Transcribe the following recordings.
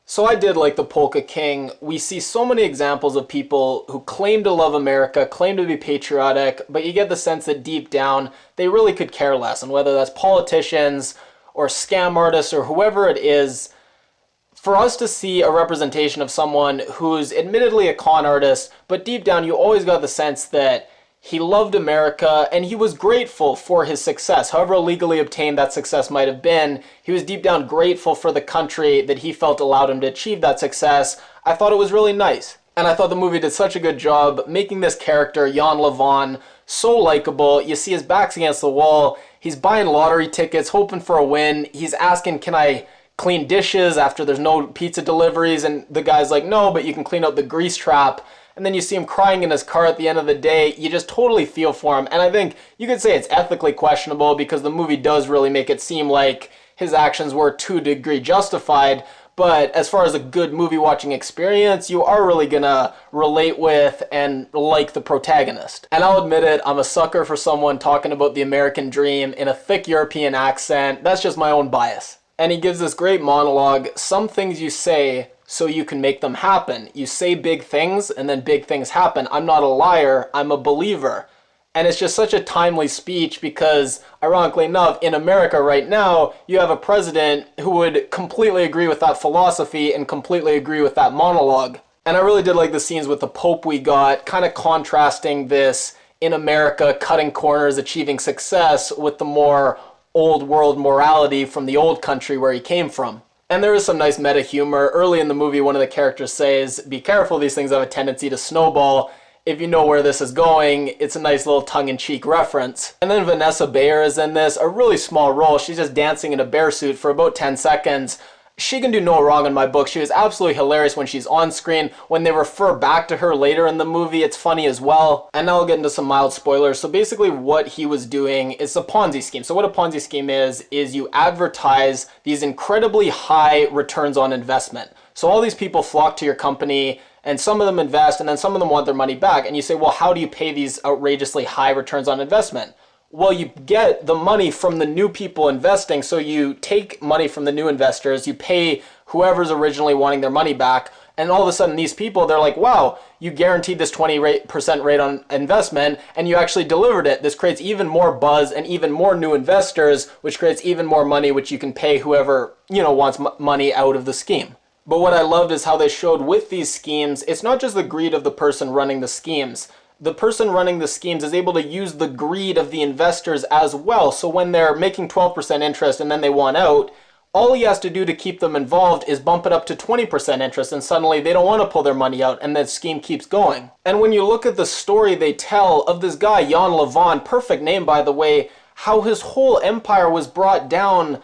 So I did like the Polka King. We see so many examples of people who claim to love America, claim to be patriotic, but you get the sense that deep down they really could care less. And whether that's politicians or scam artists or whoever it is, for us to see a representation of someone who's admittedly a con artist, but deep down you always got the sense that he loved America and he was grateful for his success. However illegally obtained that success might have been, he was deep down grateful for the country that he felt allowed him to achieve that success. I thought it was really nice. And I thought the movie did such a good job making this character, Jan Lewan, so likable. You see his back's against the wall. He's buying lottery tickets, hoping for a win. He's asking, can I clean dishes after there's no pizza deliveries? And the guy's like, no, but you can clean out the grease trap. And then you see him crying in his car at the end of the day. You just totally feel for him. And I think you could say it's ethically questionable because the movie does really make it seem like his actions were to a degree justified. But as far as a good movie watching experience, you are really gonna relate with and like the protagonist. And I'll admit it, I'm a sucker for someone talking about the American dream in a thick European accent. That's just my own bias. And he gives this great monologue. Some things you say so you can make them happen. You say big things and then big things happen. I'm not a liar, I'm a believer. And it's just such a timely speech because, ironically enough, in America right now, you have a president who would completely agree with that philosophy and completely agree with that monologue. And I really did like the scenes with the Pope we got, kind of contrasting this in America, cutting corners, achieving success with the more old world morality from the old country where he came from. And there is some nice meta humor. Early in the movie, one of the characters says, be careful, these things have a tendency to snowball. If you know where this is going, it's a nice little tongue-in-cheek reference. And then Vanessa Bayer is in this, a really small role. She's just dancing in a bear suit for about 10 seconds. She can do no wrong in my book. She was absolutely hilarious when she's on screen. When they refer back to her later in the movie, it's funny as well. And now I'll get into some mild spoilers. So basically what he was doing is a Ponzi scheme. So what a Ponzi scheme is you advertise these incredibly high returns on investment. So all these people flock to your company and some of them invest and then some of them want their money back. And you say, well, how do you pay these outrageously high returns on investment? Well, you get the money from the new people investing. So you take money from the new investors, you pay whoever's originally wanting their money back. And all of a sudden these people, they're like, wow, you guaranteed this 20% rate on investment and you actually delivered it. This creates even more buzz and even more new investors, which creates even more money, which you can pay whoever, wants money out of the scheme. But what I loved is how they showed with these schemes, it's not just the greed of the person running the schemes. The person running the schemes is able to use the greed of the investors as well. So when they're making 12% interest and then they want out, all he has to do to keep them involved is bump it up to 20% interest and suddenly they don't want to pull their money out and the scheme keeps going. And when you look at the story they tell of this guy, Jan Lewan, perfect name by the way, how his whole empire was brought down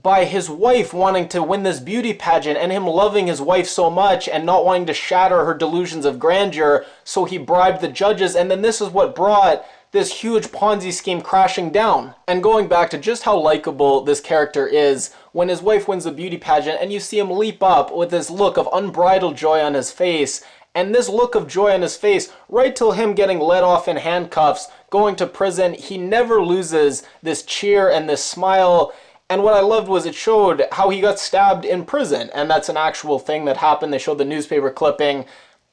by his wife wanting to win this beauty pageant and him loving his wife so much and not wanting to shatter her delusions of grandeur, so he bribed the judges, and then this is what brought this huge Ponzi scheme crashing down. And going back to just how likable this character is, when his wife wins the beauty pageant and you see him leap up with this look of unbridled joy on his face, and this look of joy on his face, right till him getting let off in handcuffs, going to prison, he never loses this cheer and this smile. And what I loved was it showed how he got stabbed in prison. And that's an actual thing that happened. They showed the newspaper clipping.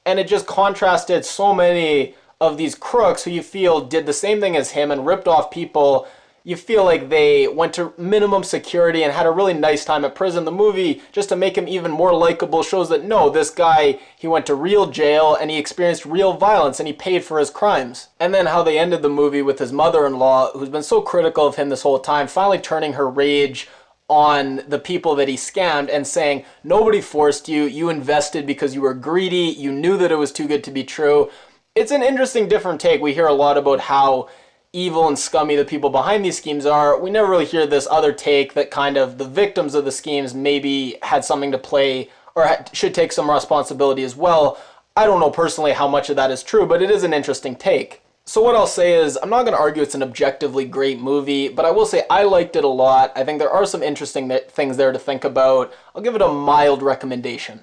And it just contrasted so many of these crooks who you feel did the same thing as him and ripped off people. You feel like they went to minimum security and had a really nice time at prison. The movie, just to make him even more likable, shows that no, this guy, he went to real jail and he experienced real violence and he paid for his crimes. And then how they ended the movie with his mother-in-law, who's been so critical of him this whole time, finally turning her rage on the people that he scammed and saying, nobody forced you, you invested because you were greedy, you knew that it was too good to be true. It's an interesting, different take. We hear a lot about how evil and scummy the people behind these schemes are. We never really hear this other take that kind of the victims of the schemes maybe had something to play or should take some responsibility as well. I don't know personally how much of that is true, but it is an interesting take. So what I'll say is, I'm not going to argue it's an objectively great movie, but I will say I liked it a lot. I think there are some interesting things there to think about. I'll give it a mild recommendation.